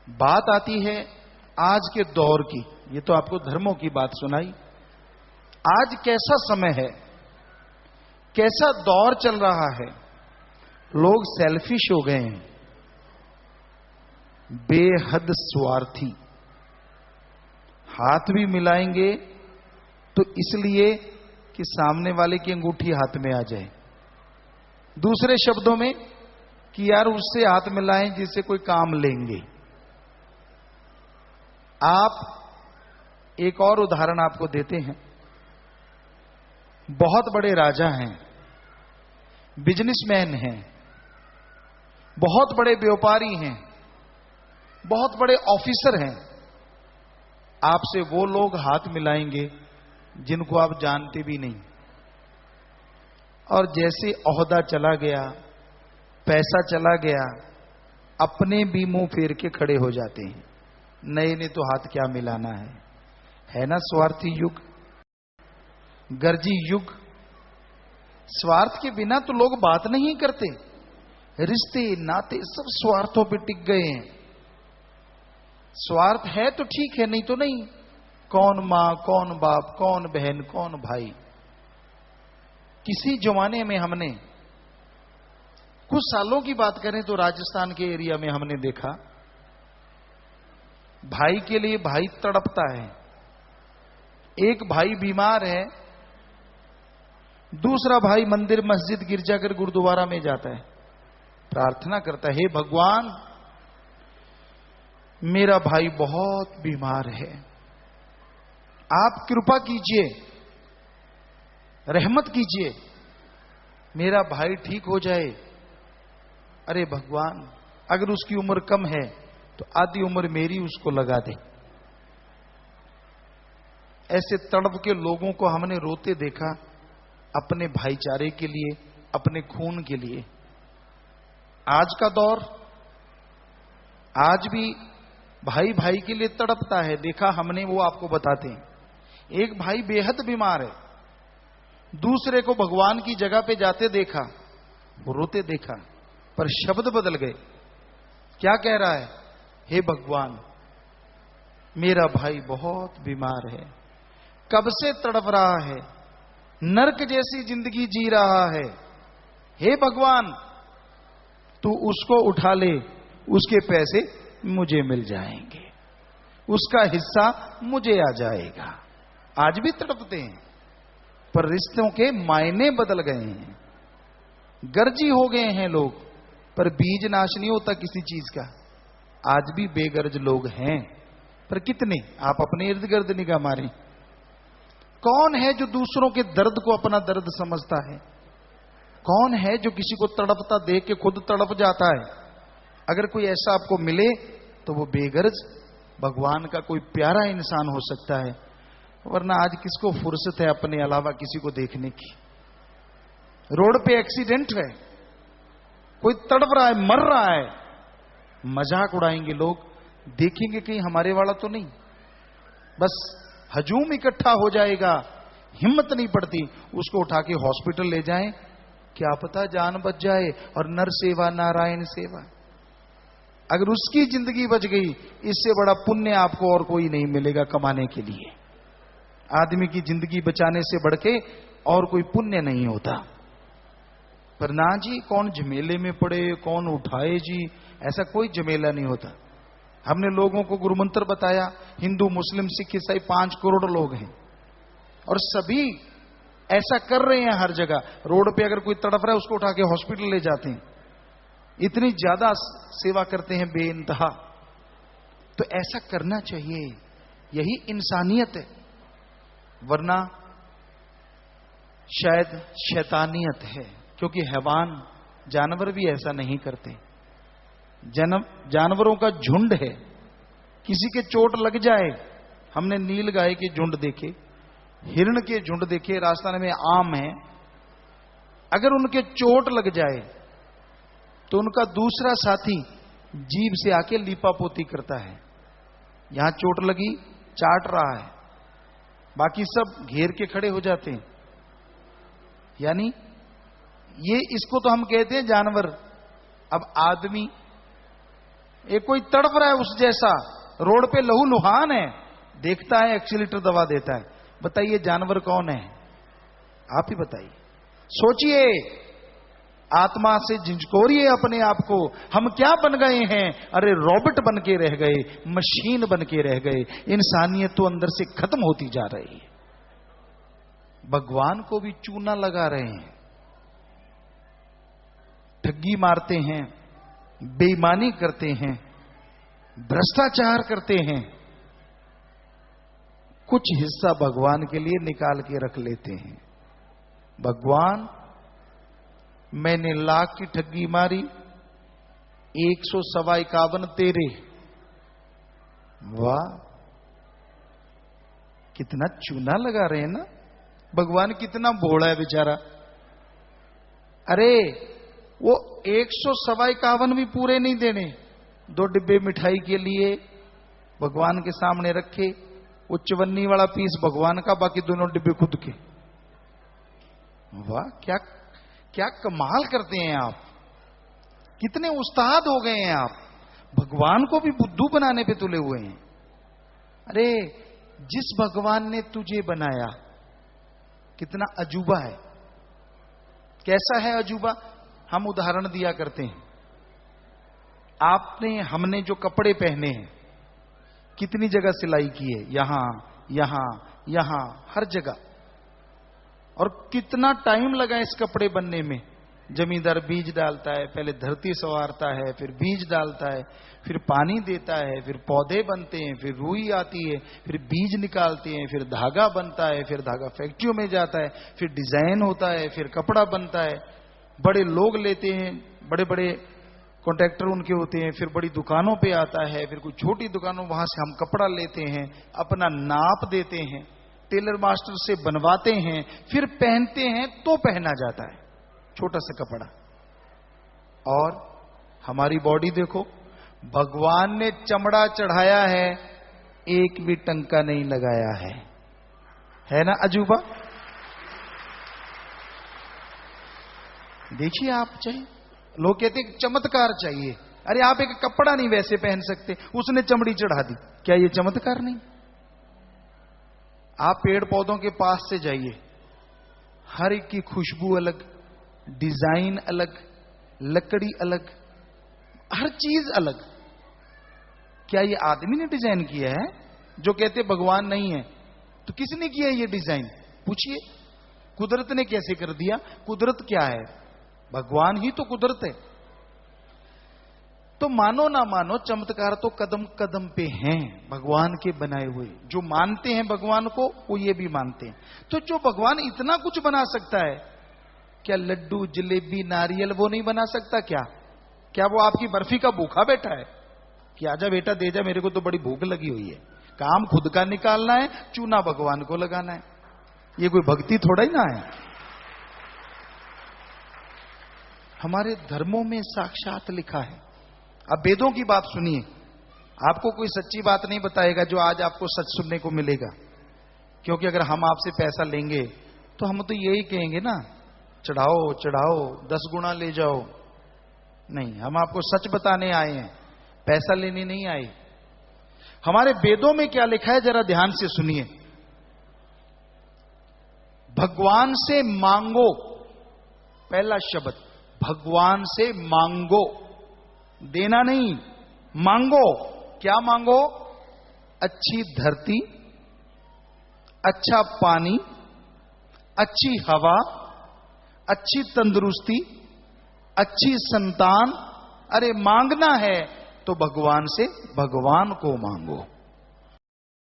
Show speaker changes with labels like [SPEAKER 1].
[SPEAKER 1] बात आती है आज के दौर की। ये तो आपको धर्मों की बात सुनाई। आज कैसा समय है, कैसा दौर चल रहा है। लोग सेल्फिश हो गए हैं, बेहद स्वार्थी। हाथ भी मिलाएंगे तो इसलिए कि सामने वाले की अंगूठी हाथ में आ जाए। दूसरे शब्दों में कि यार उससे हाथ मिलाएं जिससे कोई काम लेंगे। आप एक और उदाहरण आपको देते हैं। बहुत बड़े राजा हैं, बिजनेसमैन हैं, बहुत बड़े व्यापारी हैं, बहुत बड़े ऑफिसर हैं। आपसे वो लोग हाथ मिलाएंगे जिनको आप जानते भी नहीं, और जैसे ओहदा चला गया, पैसा चला गया, अपने भी मुंह फेर के खड़े हो जाते हैं। नए ने तो हाथ क्या मिलाना है ना। स्वार्थी युग, गर्जी युग। स्वार्थ के बिना तो लोग बात नहीं करते। रिश्ते नाते सब स्वार्थों पे टिक गए हैं। स्वार्थ है तो ठीक है, नहीं तो नहीं। कौन मां, कौन बाप, कौन बहन, कौन भाई। किसी जमाने में हमने, कुछ सालों की बात करें तो राजस्थान के एरिया में हमने देखा, भाई के लिए भाई तड़पता है। एक भाई बीमार है, दूसरा भाई मंदिर, मस्जिद, गिरजाघर, गुरुद्वारा में जाता है, प्रार्थना करता है, हे भगवान मेरा भाई बहुत बीमार है, आप कृपा कीजिए, रहमत कीजिए, मेरा भाई ठीक हो जाए। अरे भगवान, अगर उसकी उम्र कम है तो आधी उम्र मेरी उसको लगा दे। ऐसे तड़प के लोगों को हमने रोते देखा, अपने भाईचारे के लिए, अपने खून के लिए। आज का दौर, आज भी भाई भाई के लिए तड़पता है, देखा हमने, वो आपको बताते हैं। एक भाई बेहद बीमार है, दूसरे को भगवान की जगह पे जाते देखा, वो रोते देखा, पर शब्द बदल गए। क्या कह रहा है? हे भगवान मेरा भाई बहुत बीमार है, कब से तड़प रहा है, नरक जैसी जिंदगी जी रहा है, हे भगवान तू उसको उठा ले, उसके पैसे मुझे मिल जाएंगे, उसका हिस्सा मुझे आ जाएगा। आज भी तड़पते हैं, पर रिश्तों के मायने बदल गए हैं। गर्जी हो गए हैं लोग, पर बीज नाश नहीं होता किसी चीज का। आज भी बेगर्ज लोग हैं, पर कितने? आप अपने इर्द गिर्द निगाह मारें। कौन है जो दूसरों के दर्द को अपना दर्द समझता है? कौन है जो किसी को तड़पता देख के खुद तड़प जाता है? अगर कोई ऐसा आपको मिले तो वो बेगर्ज भगवान का कोई प्यारा इंसान हो सकता है, वरना आज किसको फुर्सत है अपने अलावा किसी को देखने की। रोड पे एक्सीडेंट है, कोई तड़प रहा है, मर रहा है, मजाक उड़ाएंगे लोग, देखेंगे कहीं हमारे वाला तो नहीं। बस हजूम इकट्ठा हो जाएगा, हिम्मत नहीं पड़ती, उसको उठा के हॉस्पिटल ले जाएं, क्या पता जान बच जाए। और नर सेवा नारायण सेवा, अगर उसकी जिंदगी बच गई, इससे बड़ा पुण्य आपको और कोई नहीं मिलेगा कमाने के लिए। आदमी की जिंदगी बचाने से बढ़ के और कोई पुण्य नहीं होता। पर ना जी, कौन झमेले में पड़े, कौन उठाए जी, ऐसा कोई झमेला नहीं होता। हमने लोगों को गुरुमंत्र बताया, हिंदू मुस्लिम सिख ईसाई 5 करोड़ लोग हैं, और सभी ऐसा कर रहे हैं। हर जगह रोड पे अगर कोई तड़प रहा है, उसको उठा के हॉस्पिटल ले जाते हैं। इतनी ज्यादा सेवा करते हैं बेइंतहा। तो ऐसा करना चाहिए, यही इंसानियत है, वरना शायद शैतानियत है। क्योंकि हैवान, जानवर भी ऐसा नहीं करते। जानवरों का झुंड है, किसी के चोट लग जाए, हमने नील गाय के झुंड देखे, हिरण के झुंड देखे, राजस्थान में आम है, अगर उनके चोट लग जाए तो उनका दूसरा साथी जीभ से आके लीपापोती करता है। यहां चोट लगी, चाट रहा है, बाकी सब घेर के खड़े हो जाते हैं। यानी ये, इसको तो हम कहते हैं जानवर। अब आदमी एक कोई तड़प रहा है उस जैसा, रोड पे लहू लुहान है, देखता है एक्सीलेटर दबा देता है। बताइए जानवर कौन है? आप ही बताइए। सोचिए, आत्मा से झिझकोरिए अपने आप को। हम क्या बन गए हैं? अरे रॉबोट बन के रह गए, मशीन बन के रह गए। इंसानियत तो अंदर से खत्म होती जा रही है। भगवान को भी चूना लगा रहे हैं, ठगी मारते हैं, बेईमानी करते हैं, भ्रष्टाचार करते हैं, कुछ हिस्सा भगवान के लिए निकाल के रख लेते हैं। भगवान, मैंने लाख की ठगी मारी, 151 तेरे। वाह, कितना चूना लगा रहे हैं ना। भगवान कितना भोला है बेचारा। अरे वो 151 भी पूरे नहीं देने, 2 डिब्बे मिठाई के लिए भगवान के सामने रखे। वो 54 वाला पीस भगवान का, बाकी दोनों डिब्बे खुद के। वाह, क्या क्या कमाल करते हैं आप, कितने उस्ताद हो गए हैं आप। भगवान को भी बुद्धू बनाने पे तुले हुए हैं। अरे जिस भगवान ने तुझे बनाया, कितना अजूबा है। कैसा है अजूबा? हम उदाहरण दिया करते हैं। आपने, हमने जो कपड़े पहने हैं, कितनी जगह सिलाई की है, यहां यहां यहां, हर जगह। और कितना टाइम लगा इस कपड़े बनने में। जमींदार बीज डालता है, पहले धरती संवारता है, फिर बीज डालता है, फिर पानी देता है, फिर पौधे बनते हैं, फिर रुई आती है, फिर बीज निकालते हैं, फिर धागा बनता है, फिर धागा फैक्ट्रियों में जाता है, फिर डिजाइन होता है, फिर कपड़ा बनता है। बड़े लोग लेते हैं, बड़े बड़े कॉन्ट्रैक्टर उनके होते हैं, फिर बड़ी दुकानों पे आता है, फिर कुछ छोटी दुकानों, वहां से हम कपड़ा लेते हैं, अपना नाप देते हैं, टेलर मास्टर से बनवाते हैं, फिर पहनते हैं तो पहना जाता है छोटा सा कपड़ा। और हमारी बॉडी देखो, भगवान ने चमड़ा चढ़ाया है, एक भी टंका नहीं लगाया है ना अजूबा? देखिए आप, चाहिए लोग कहते हैं चमत्कार चाहिए। अरे आप एक कपड़ा नहीं वैसे पहन सकते, उसने चमड़ी चढ़ा दी, क्या ये चमत्कार नहीं? आप पेड़ पौधों के पास से जाइए, हर एक की खुशबू अलग, डिजाइन अलग, लकड़ी अलग, हर चीज अलग। क्या ये आदमी ने डिजाइन किया है? जो कहते भगवान नहीं है, तो किसने किया ये डिजाइन? पूछिए, कुदरत ने कैसे कर दिया? कुदरत क्या है? भगवान ही तो कुदरत है। तो मानो ना मानो, चमत्कार तो कदम कदम पे हैं भगवान के बनाए हुए। जो मानते हैं भगवान को, वो ये भी मानते हैं। तो जो भगवान इतना कुछ बना सकता है, क्या लड्डू जलेबी नारियल वो नहीं बना सकता? क्या क्या वो आपकी बर्फी का भूखा बैठा है कि आजा बेटा दे जा, मेरे को तो बड़ी भूख लगी हुई है? काम खुद का निकालना है, चूना भगवान को लगाना है। ये कोई भक्ति थोड़ा ही ना है। हमारे धर्मों में साक्षात लिखा है। अब वेदों की बात सुनिए, आपको कोई सच्ची बात नहीं बताएगा जो आज आपको सच सुनने को मिलेगा। क्योंकि अगर हम आपसे पैसा लेंगे तो हम तो यही कहेंगे ना, चढ़ाओ चढ़ाओ, 10 गुना ले जाओ। नहीं, हम आपको सच बताने आए हैं, पैसा लेने नहीं आए। हमारे वेदों में क्या लिखा है, जरा ध्यान से सुनिए। भगवान से मांगो, पहला शब्द, भगवान से मांगो, देना नहीं, मांगो। क्या मांगो? अच्छी धरती, अच्छा पानी, अच्छी हवा, अच्छी तंदुरुस्ती, अच्छी संतान। अरे मांगना है तो भगवान से, भगवान को मांगो।